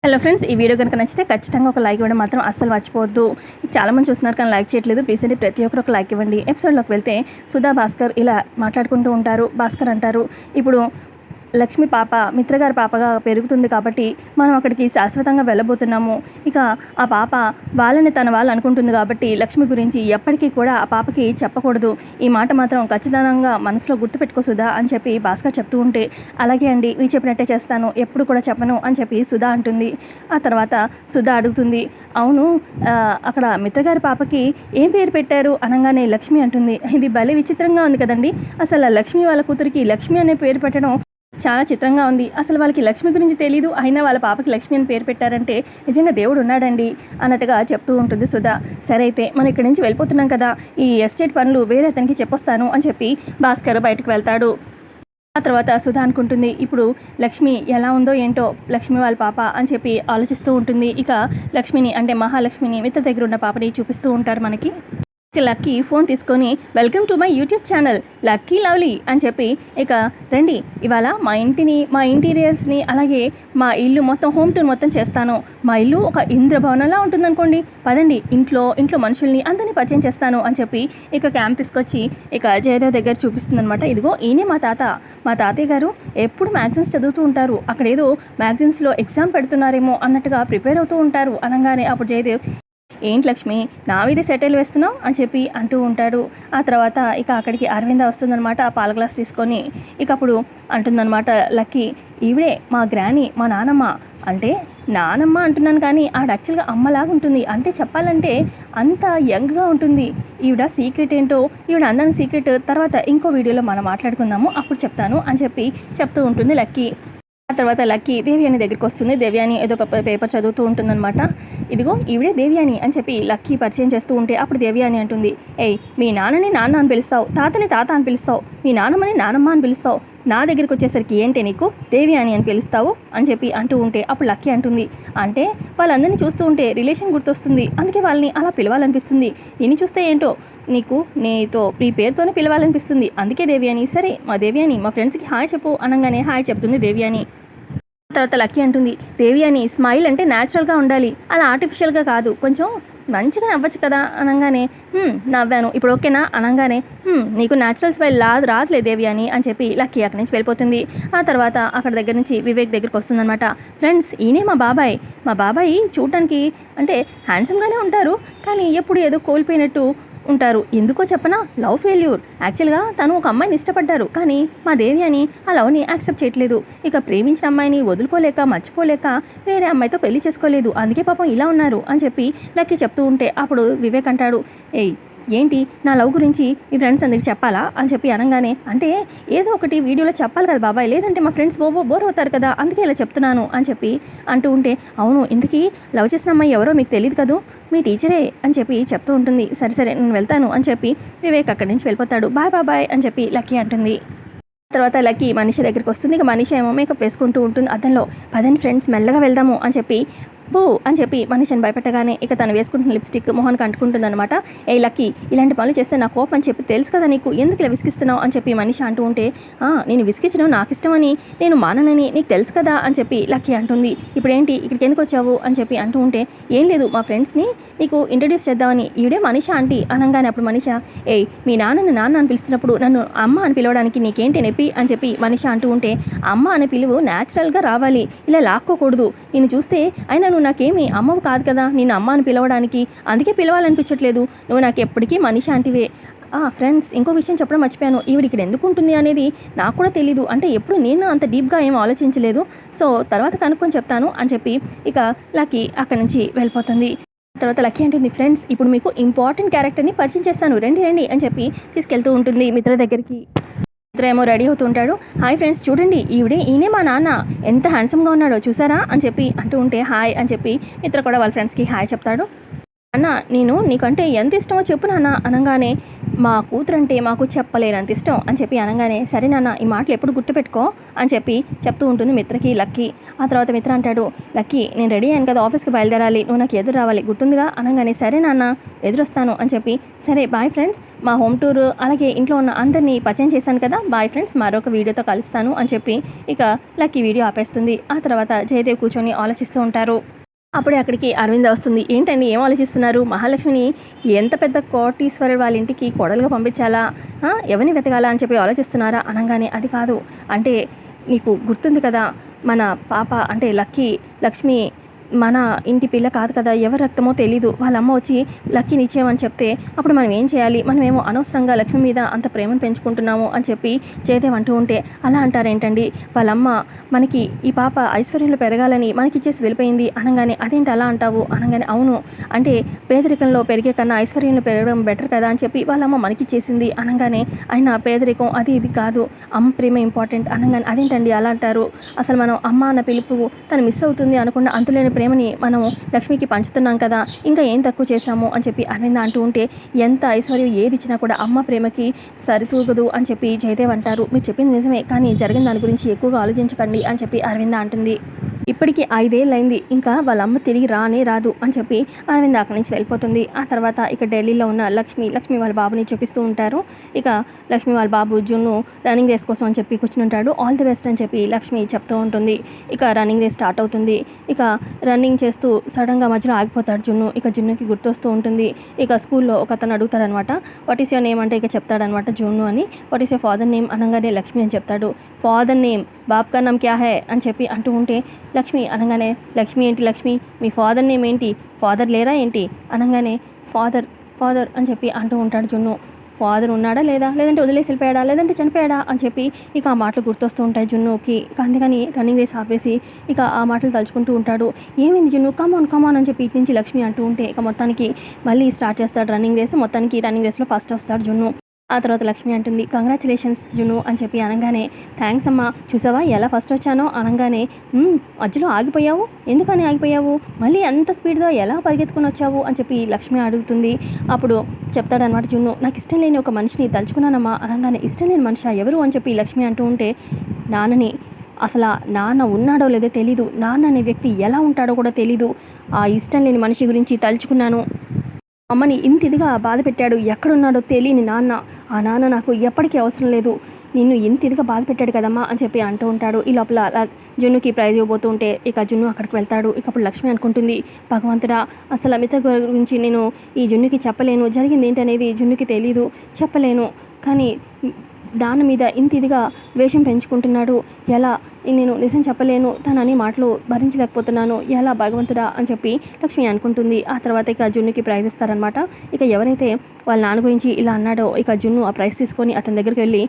Hello friends, ఈ video కనుక నచ్చితే ఖచ్చితంగా ఒక లైక్ ఇవ్వడం మాత్రం అస్సలు మర్చిపోవద్దు. చాలామంది చూస్తున్నారు కానీ లైక్ చేయట్లేదు. ప్లీజ్ అండి, ప్రతి ఒక్కరు ఒక లైక్ ఇవ్వండి. ఎపిసోడ్లోకి వెళ్తే సుధా భాస్కర్ ఇలా మాట్లాడుకుంటూ ఉంటారు. భాస్కర్ అంటారు, ఇప్పుడు లక్ష్మి పాప మిత్రగారి పాపగా పెరుగుతుంది కాబట్టి మనం అక్కడికి శాశ్వతంగా వెళ్ళబోతున్నాము. ఇక ఆ పాప వాళ్ళని తన వాళ్ళు అనుకుంటుంది కాబట్టి లక్ష్మి గురించి ఎప్పటికీ కూడా ఆ పాపకి చెప్పకూడదు. ఈ మాట మాత్రం ఖచ్చితంగా మనసులో గుర్తుపెట్టుకో సుధా అని చెప్పి భాస్కర్ చెప్తూ ఉంటే, అలాగే అండి, మీరు చెప్పినట్టే చేస్తాను, ఎప్పుడు కూడా చెప్పను అని చెప్పి సుధా అంటుంది. ఆ తర్వాత సుధా అడుగుతుంది, అవును అక్కడ మిత్రగారి పాపకి ఏం పేరు పెట్టారు అనగానే లక్ష్మి అంటుంది. ఇది భలే విచిత్రంగా ఉంది కదండి. అసలు లక్ష్మి వాళ్ళ కూతురికి లక్ష్మి అనే పేరు పెట్టడం చాలా చిత్రంగా ఉంది. అసలు వాళ్ళకి లక్ష్మి గురించి తెలీదు, అయినా వాళ్ళ పాపకి లక్ష్మి అని పేరు పెట్టారంటే నిజంగా దేవుడు ఉన్నాడండి అన్నట్టుగా చెప్తూ ఉంటుంది సుధా. సరే అయితే మనం ఇక్కడి నుంచి వెళ్ళిపోతున్నాం కదా, ఈ ఎస్టేట్ పనులు వేరే అతనికి చెప్పొస్తాను అని చెప్పి భాస్కర్ బయటకు వెళ్తాడు. ఆ తర్వాత సుధా అనుకుంటుంది, ఇప్పుడు లక్ష్మి ఎలా ఉందో ఏంటో, లక్ష్మి వాళ్ళ పాప అని చెప్పి ఆలోచిస్తూ ఉంటుంది. ఇక లక్ష్మిని అంటే మహాలక్ష్మిని మిత్ర దగ్గర ఉన్న పాపని చూపిస్తూ ఉంటారు మనకి. లక్కీ ఫోన్ తీసుకొని, welcome to my YouTube channel lucky lovely అని చెప్పి, ఇక రండి ఇవాళ మా ఇంటిని, మా ఇంటీరియర్స్ని, అలాగే మా ఇల్లు మొత్తం హోమ్ టూర్ మొత్తం చేస్తాను. మా ఇల్లు ఒక ఇంద్రభవనంలా ఉంటుందనుకోండి, పదండి ఇంట్లో మనుషుల్ని అందరినీ పరిచయం చేస్తాను అని చెప్పి ఇక క్యాంప్ తీసుకొచ్చి ఇక జయదేవ్ దగ్గర చూపిస్తుంది అనమాట. ఇదిగో ఈయనే మా తాతయ్య గారు ఎప్పుడు మ్యాగజైన్స్ చదువుతూ ఉంటారు, అక్కడ ఏదో మ్యాగజైన్స్లో ఎగ్జామ్ పెడుతున్నారేమో అన్నట్టుగా ప్రిపేర్ అవుతూ ఉంటారు అనగానే అప్పుడు జయదేవ్, ఏంటి లక్ష్మి నా మీద సెటిల్ వేస్తున్నావు అని చెప్పి అంటూ ఉంటాడు. ఆ తర్వాత ఇక అక్కడికి అరవింద వస్తుందనమాట ఆ పాల గ్లాస్ తీసుకొని. ఇక అప్పుడు అంటుందన్నమాట లక్కీ, ఈవిడే మా గ్రాని, మా నానమ్మ. అంటే నానమ్మ అంటున్నాను కానీ ఆవిడ యాక్చువల్గా అమ్మలాగా ఉంటుంది. అంటే చెప్పాలంటే అంత యంగ్గా ఉంటుంది. ఈవిడ సీక్రెట్ ఏంటో, ఈవిడ అందరి సీక్రెట్ తర్వాత ఇంకో వీడియోలో మనం మాట్లాడుకుందాము, అప్పుడు చెప్తాను అని చెప్పి చెప్తూ ఉంటుంది లక్కీ. ఆ తర్వాత లక్కీ దేవ్యాని దగ్గరికి వస్తుంది. దేవ్యాని ఏదో పేపర్ చదువుతూ ఉంటుందన్నమాట. ఇదిగో ఈవిడే దేవ్యాని అని చెప్పి లక్కీ పరిచయం చేస్తూ ఉంటే అప్పుడు దేవ్యాని అంటుంది, ఏయ్ మీ నాన్నని నాన్న అని పిలుస్తావు, తాతని తాత అని పిలుస్తావు, మీ నాన్నమ్మని నానమ్మ అని పిలుస్తావు, నా దగ్గరికి వచ్చేసరికి ఏంటి నీకు దేవ్యాని అని పిలుస్తావు అని చెప్పి అంటూ ఉంటే అప్పుడు లక్కీ అంటుంది, అంటే వాళ్ళందరినీ చూస్తూ ఉంటే రిలేషన్ గుర్తొస్తుంది, అందుకే వాళ్ళని అలా పిలవాలనిపిస్తుంది. నిన్ను చూస్తే ఏంటో నీకు నీతో ఈ పేరుతోనే పిలవాలనిపిస్తుంది, అందుకే దేవ్యాని. సరే మా దేవ్యాని మా ఫ్రెండ్స్కి హాయ్ చెప్పు అనగానే హాయ్ చెప్తుంది దేవ్యాని. తర్వాత లక్కీ అంటుంది, దేవ్యాని స్మైల్ అంటే న్యాచురల్గా ఉండాలి, అలా ఆర్టిఫిషియల్గా కాదు, కొంచెం మంచిగా నవ్వచ్చు కదా అనగానే నవ్వాను, ఇప్పుడు ఓకేనా అనగానే నీకు న్యాచురల్ స్మైల్ రాదులే దేవ్యాని అని చెప్పి లక్కీ అక్కడి నుంచి వెళ్ళిపోతుంది. ఆ తర్వాత అక్కడ దగ్గర నుంచి వివేక్ దగ్గరికి వస్తుందన్నమాట. ఫ్రెండ్స్ ఈయనే మా బాబాయ్ చూడటానికి అంటే హ్యాండ్సమ్గానే ఉంటారు, కానీ ఎప్పుడు ఏదో కోల్పోయినట్టు ఉంటారు. ఎందుకో చెప్పనా, లవ్ ఫెయిల్యూర్. యాక్చువల్గా తను ఒక అమ్మాయిని ఇష్టపడ్డారు, కానీ మా దేవ్యాని ఆ లవ్ని యాక్సెప్ట్ చేయట్లేదు. ఇక ప్రేమించిన అమ్మాయిని వదులుకోలేక మర్చిపోలేక వేరే అమ్మాయితో పెళ్లి చేసుకోలేదు, అందుకే పాపం ఇలా ఉన్నారు అని చెప్పి లక్కీ చెప్తూ ఉంటే అప్పుడు వివేక్ అంటాడు, ఏయ్ ఏంటి నా లవ్ గురించి మీ ఫ్రెండ్స్ అందరికి చెప్పాలా అని చెప్పి అనగానే, అంటే ఏదో ఒకటి వీడియోలో చెప్పాలి కదా బాబాయ్, లేదంటే మా ఫ్రెండ్స్ బోర్ అవుతారు కదా, అందుకే ఇలా చెప్తున్నాను అని చెప్పి అంటూ ఉంటే, అవును ఇంతకీ లవ్ చేసిన అమ్మాయి ఎవరో మీకు తెలియదు కదూ, మీ టీచరే అని చెప్పి చెప్తూ ఉంటుంది. సరే నేను వెళ్తాను అని చెప్పి వివేక్ అక్కడి నుంచి వెళ్ళిపోతాడు. బాయ్ బాబాయ్ అని చెప్పి లక్కీ అంటుంది. తర్వాత లక్కీ మనిషి దగ్గరికి వస్తుంది. ఇక మనిషి ఏమో మేకప్ వేసుకుంటూ ఉంటుంది అద్దంలో. పదండి ఫ్రెండ్స్ మెల్లగా వెళ్దాము అని చెప్పి బో అని చెప్పి మనిషిని భయపెట్టగానే ఇక తను వేసుకుంటున్న లిప్స్టిక్ మొహానికి అంటుకుంటుంది అనమాట. ఏ లక్కీ ఇలాంటి పనులు చేస్తే నా కోపం అని చెప్పి తెలుసు కదా నీకు, ఎందుకు ఇలా విసిగిస్తున్నావు అని చెప్పి మనిషి అంటూ ఉంటే, నేను విసిగించడం నాకు ఇష్టమని, నేను మాననని నీకు తెలుసు కదా అని చెప్పి లక్కీ అంటుంది. ఇప్పుడు ఏంటి ఇక్కడికి ఎందుకు వచ్చావు అని చెప్పి అంటూ ఉంటే, ఏం లేదు మా ఫ్రెండ్స్ని నీకు ఇంట్రడ్యూస్ చేద్దామని, ఈవిడే మనిష ఆంటీ అనగానే అప్పుడు మనిష, ఏయ్ మీ నాన్నని నాన్న అని పిలుస్తున్నప్పుడు నన్ను అమ్మ అని పిలవడానికి నీకేంటి నొప్పి అని చెప్పి మనిష అంటూ ఉంటే, అమ్మ అనే పిలువు న్యాచురల్గా రావాలి, ఇలా లాక్కోకూడదు. నేను చూస్తే అయినా నువ్వు నాకేమి అమ్మవు కాదు కదా, నేను అమ్మ అని పిలవడానికి, అందుకే పిలవాలనిపించట్లేదు, నువ్వు నాకు ఎప్పటికీ మనిషి ఆంటీవే. ఫ్రెండ్స్ ఇంకో విషయం చెప్పడం మర్చిపోయాను, ఈవిడ ఇక్కడ ఎందుకు ఉంటుంది అనేది నాకు కూడా తెలీదు, అంటే ఎప్పుడు నేను అంత డీప్గా ఏం ఆలోచించలేదు, సో తర్వాత కనుక్కొని చెప్తాను అని చెప్పి ఇక లక్కీ అక్కడి నుంచి వెళ్ళిపోతుంది. తర్వాత లక్కీ అంటుంది, ఫ్రెండ్స్ ఇప్పుడు మీకు ఇంపార్టెంట్ క్యారెక్టర్ని పరిచయం చేస్తాను, రండి అని చెప్పి తీసుకెళ్తూ ఉంటుంది మిత్ర దగ్గరికి. మిత్ర ఏమో రెడీ అవుతుంటాడు. హాయ్ ఫ్రెండ్స్ చూడండి ఈయనే మా నాన్న, ఎంత హ్యాండ్సమ్గా ఉన్నాడో చూసారా అని చెప్పి అంటూ ఉంటే హాయ్ అని చెప్పి మిత్ర కూడా వాళ్ళ ఫ్రెండ్స్కి హాయ్ చెప్తాడు. అన్న నేను నీకంటే ఎంత ఇష్టమో చెప్పు నాన్న అనగానే, మా కూతురంటే మాకు చెప్పలేనంత ఇష్టం అని చెప్పి అనగానే, సరే నాన్న ఈ మాటలు ఎప్పుడు గుర్తుపెట్టుకో అని చెప్పి చెప్తూ ఉంటుంది మిత్రకి లక్కీ. ఆ తర్వాత మిత్ర అంటాడు, లక్కీ నేను రెడీ అయ్యాను కదా, ఆఫీస్కి బయలుదేరాలి, నువ్వు నాకు ఎదురు రావాలి గుర్తుందిగా అనగానే, సరే నాన్న ఎదురొస్తాను అని చెప్పి, సరే బాయ్ ఫ్రెండ్స్, మా హోమ్ టూర్ అలాగే ఇంట్లో ఉన్న అందరినీ పరిచయం చేశాను కదా, బాయ్ ఫ్రెండ్స్, మరొక వీడియోతో కలుస్తాను అని చెప్పి ఇక లక్కీ వీడియో ఆపేస్తుంది. ఆ తర్వాత జయదేవ్ కూర్చొని ఆలోచిస్తూ ఉంటారు. అప్పుడే అక్కడికి అరవింద వస్తుంది. ఏంటండి ఏం ఆలోచిస్తున్నారు? మహాలక్ష్మిని ఎంత పెద్ద కోటీశ్వరుడు వాళ్ళ ఇంటికి కోడలుగా పంపించాలా, ఎవరిని వెతకాలా అని చెప్పి ఆలోచిస్తున్నారా అనగానే, అది కాదు అంటే నీకు గుర్తుంది కదా, మన పాప అంటే లక్ష్మి మన ఇంటి పిల్ల కాదు కదా, ఎవరి రక్తమో తెలీదు, వాళ్ళ అమ్మ వచ్చి లక్కీని ఇచ్చేయమని చెప్తే అప్పుడు మనం ఏం చేయాలి, మనమేమో అనవసరంగా లక్ష్మి మీద అంత ప్రేమను పెంచుకుంటున్నాము అని చెప్పి జయదేవ్ అంటూ ఉంటే, అలా అంటారేంటండి, వాళ్ళమ్మ మనకి ఈ పాప ఐశ్వర్యంలో పెరగాలని మనకిచ్చేసి వెళ్ళిపోయింది అనగానే, అదేంటి అలా అంటావు అనగానే, అవును అంటే పేదరికంలో పెరిగే కన్నా ఐశ్వర్యంలో పెరగడం బెటర్ కదా అని చెప్పి వాళ్ళమ్మ మనకిచ్చేసింది అనగానే, అయినా పేదరికం అది ఇది కాదు, అమ్మ ప్రేమ ఇంపార్టెంట్ అనగానే, అదేంటండి అలా అంటారు, అసలు మనం అమ్మ అన్న పిలుపు తను మిస్ అవుతుంది అనకుండా అంతులేని ప్రేమని మనం లక్ష్మికి పంచుతున్నాం కదా, ఇంకా ఏం తక్కువ చేశాము అని చెప్పి అరవింద అంటూ ఉంటే, ఎంత ఐశ్వర్యం ఏది ఇచ్చినా కూడా అమ్మ ప్రేమకి సరితూగదు అని చెప్పి జయదేవ్ అంటారు. మీరు చెప్పింది నిజమే, కానీ జరిగిన దాని గురించి ఎక్కువగా ఆలోచించకండి అని చెప్పి అరవింద అంటుంది. ఇప్పటికీ 5 ఏళ్ళైంది, ఇంకా వాళ్ళ అమ్మ తిరిగి రానే రాదు అని చెప్పి అరవింద అక్కడి నుంచి వెళ్ళిపోతుంది. ఆ తర్వాత ఇక ఢిల్లీలో ఉన్న లక్ష్మి వాళ్ళ బాబుని చూపిస్తూ ఉంటారు. ఇక లక్ష్మి వాళ్ళ బాబు జున్ను రన్నింగ్ రేస్ కోసం అని చెప్పి కూర్చుని ఉంటాడు. ఆల్ ది బెస్ట్ అని చెప్పి లక్ష్మి చెప్తూ ఉంటుంది. ఇక రన్నింగ్ రేస్ స్టార్ట్ అవుతుంది. ఇక రన్నింగ్ చేస్తూ సడన్గా మధ్యలో ఆగిపోతాడు జున్ను. ఇక జున్నుకి గుర్తొస్తూ ఉంటుంది. ఇక స్కూల్లో ఒక అతను అడుగుతాడనమాట, వాట్ ఈస్ యువర్ నేమ్ అంటే ఇక చెప్తాడనమాట జున్ను అని. What is your father name అనగానే లక్ష్మి అని చెప్తాడు. ఫాదర్ నేమ్ బాబ్ కా నామ్ క్యా హై అని చెప్పి అంటూ ఉంటే, లక్ష్మి అనగానే, లక్ష్మి ఏంటి లక్ష్మి, మీ ఫాదర్ నేమ్ ఏంటి, ఫాదర్ లేరా ఏంటి అనగానే, ఫాదర్ అని చెప్పి అంటూ ఉంటాడు జున్ను. ఫాదర్ ఉన్నాడా లేదా, లేదంటే వదిలేసి వెళ్ళిపోయాడా, లేదంటే చనిపోయాడా అని చెప్పి ఇక ఆ మాటలు గుర్తొస్తూ ఉంటాయి జున్నుకి. ఇక అందుకని రన్నింగ్ రేస్ ఆపేసి ఇక ఆ మాటలు తలుచుకుంటూ ఉంటాడు. ఏమైంది జున్ను, కమాన్ అని చెప్పి ఇటు నుంచి లక్ష్మి అంటూ ఉంటే, ఇక మొత్తానికి మళ్ళీ స్టార్ట్ చేస్తాడు రన్నింగ్ రేస్. మొత్తానికి రన్నింగ్ రేస్లో ఫస్ట్ వస్తాడు జున్ను. ఆ తర్వాత లక్ష్మి అంటుంది, కంగ్రాచులేషన్స్ జున్ను అని చెప్పి అనగానే, థ్యాంక్స్ అమ్మా, చూసావా ఎలా ఫస్ట్ వచ్చానో అనగానే, మధ్యలో ఆగిపోయావు, ఎందుకని ఆగిపోయావు, మళ్ళీ అంత స్పీడ్గా ఎలా పరిగెత్తుకుని వచ్చావు అని చెప్పి లక్ష్మి అడుగుతుంది. అప్పుడు చెప్తాడనమాట జున్ను, నాకు ఇష్టం లేని ఒక మనిషిని తలుచుకున్నానమ్మా అనగానే, ఇష్టం లేని మనిషి ఎవరు అని చెప్పి లక్ష్మి అంటూ ఉంటే, నాన్నని, అసలు నాన్న ఉన్నాడో లేదో తెలీదు, నాన్న అనే వ్యక్తి ఎలా ఉంటాడో కూడా తెలీదు, ఆ ఇష్టం లేని మనిషి గురించి తలుచుకున్నాను. అమ్మని ఇంత ఇదిగా బాధ పెట్టాడు, ఎక్కడున్నాడో తెలియని నాన్న, ఆ నాన్న నాకు ఎప్పటికీ అవసరం లేదు, నిన్ను ఇంత ఇదిగా బాధ పెట్టాడు కదమ్మా అని చెప్పి అంటూ ఉంటాడు. ఈ లోపల జున్నుకి ప్రైజ్ ఇవ్వబోతూ ఉంటే ఇక జున్ను అక్కడికి వెళ్తాడు. ఇక అప్పుడు లక్ష్మి అనుకుంటుంది, భగవంతుడా, అసలు అమిత గురించి నేను ఈ జున్నుకి చెప్పలేను, జరిగింది ఏంటనేది జున్నుకి తెలీదు, చెప్పలేను, కానీ దాని మీద ఇంత ఇదిగా ద్వేషం పెంచుకుంటున్నాడు, ఎలా నేను నిజం చెప్పలేను, తనని మాటలు భరించలేకపోతున్నాను, ఎలా భగవంతుడా అని చెప్పి లక్ష్మి అనుకుంటుంది. ఆ తర్వాత ఇక జున్నుకి ప్రైజ్ ఇస్తారనమాట. ఇక ఎవరైతే వాళ్ళ నాన్న గురించి ఇలా అన్నాడో ఇక జున్ను ఆ ప్రైజ్ తీసుకొని అతని దగ్గరికి వెళ్ళి,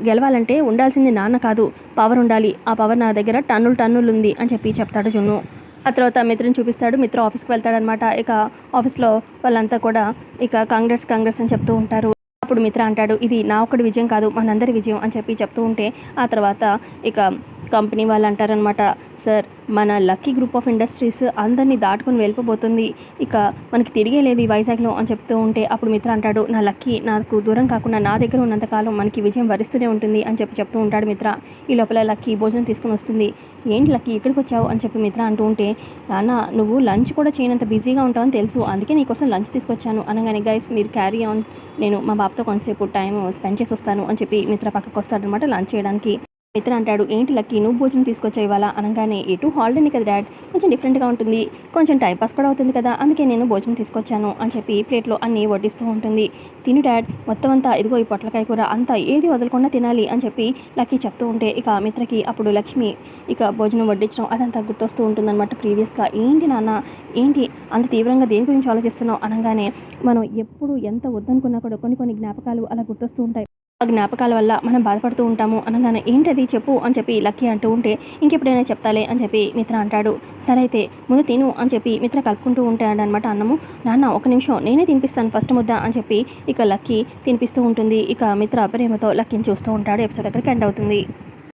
గెలవాలంటే ఉండాల్సింది నాన్న కాదు, పవర్ ఉండాలి, ఆ పవర్ నా దగ్గర టన్నులు ఉంది అని చెప్పి చెప్తాడు జున్ను. ఆ తర్వాత మిత్రని చూపిస్తాడు. మిత్ర ఆఫీస్కి వెళ్తాడనమాట. ఇక ఆఫీస్లో వాళ్ళంతా కూడా ఇక కంగ్రాట్స్ అని చెప్తూ ఉంటారు. అప్పుడు మిత్ర అంటాడు, ఇది నా ఒక్కడి విజయం కాదు, మనందరి విజయం అని చెప్పి చెప్తూ ఉంటే, ఆ తర్వాత ఇక కంపెనీ వాళ్ళు అంటారనమాట, సార్ మన లక్కీ గ్రూప్ ఆఫ్ ఇండస్ట్రీస్ అందరినీ దాటుకుని వెళ్ళిపోతుంది, ఇక మనకి తిరిగే లేదు ఈ వైజాగ్లో అని చెప్తూ ఉంటే, అప్పుడు మిత్ర అంటాడు, నా లక్కీ నాకు దూరం కాకుండా నా దగ్గర ఉన్నంతకాలం మనకి విజయం వరిస్తూనే ఉంటుంది అని చెప్పి చెప్తూ ఉంటాడు మిత్ర. ఈ లోపల లక్కీ భోజనం తీసుకుని వస్తుంది. ఏంటి లక్కీ ఇక్కడికి వచ్చావు అని చెప్పి మిత్ర అంటూ ఉంటే, నాన్న నువ్వు లంచ్ కూడా చేయనంత బిజీగా ఉంటావని తెలుసు, అందుకే నీకోసం లంచ్ తీసుకొచ్చాను అనగానే, గైస్ మీరు క్యారీ ఆన్, నేను మా బాబుతో కొంతసేపు టైం స్పెండ్ చేసి వస్తాను అని చెప్పి మిత్ర పక్కకు వస్తాడనమాట లంచ్ చేయడానికి. మిత్ర అంటాడు, ఏంటి లక్కీ నువ్వు భోజనం తీసుకొచ్చావు ఇవాళ అనగానే, ఎటు హాలిడేని కదా డాడ్, కొంచెం డిఫరెంట్గా ఉంటుంది, కొంచెం టైంపాస్ కూడా అవుతుంది కదా, అందుకే నేను భోజనం తీసుకొచ్చాను అని చెప్పి ప్లేట్లో అన్నీ వడ్డిస్తూ ఉంటుంది. తిను డాడ్, మొత్తం అంతా ఇదిగో ఈ పొట్లకాయ కూర అంతా ఏది వదలకుండా తినాలి అని చెప్పి లక్కీ చెప్తూ ఉంటే, ఇక మిత్రకి అప్పుడు లక్ష్మి ఇక భోజనం వడ్డించడం అదంతా గుర్తొస్తూ ఉంటుందన్నమాట ప్రీవియస్గా. ఏంటి నాన్న, ఏంటి అంత తీవ్రంగా దేని గురించి ఆలోచిస్తున్నావు అనగానే, మనం ఎప్పుడు ఎంత వద్దనుకున్నా కూడా కొన్ని జ్ఞాపకాలు అలా గుర్తొస్తూ ఉంటాయి, ఆ జ్ఞాపకాల వల్ల మనం బాధపడుతూ ఉంటాము అనగానే, ఏంటది చెప్పు అని చెప్పి లక్కీ అంటూ ఉంటే, ఇంకెప్పుడైనా చెప్తాలే అని చెప్పి మిత్ర అంటాడు. సరే అయితే ముందు తిను అని చెప్పి మిత్ర కలుపుకుంటూ ఉంటాడనమాట అన్నము. నాన్న ఒక నిమిషం నేనే తినిపిస్తాను ఫస్ట్ ముద్ద అని చెప్పి ఇక లక్కీ తినిపిస్తూ ఉంటుంది. ఇక మిత్ర ప్రేమతో లక్కీని చూస్తూ ఉంటాడు. ఎపిసోడ్ అక్కడికి ఎండ్ అవుతుంది.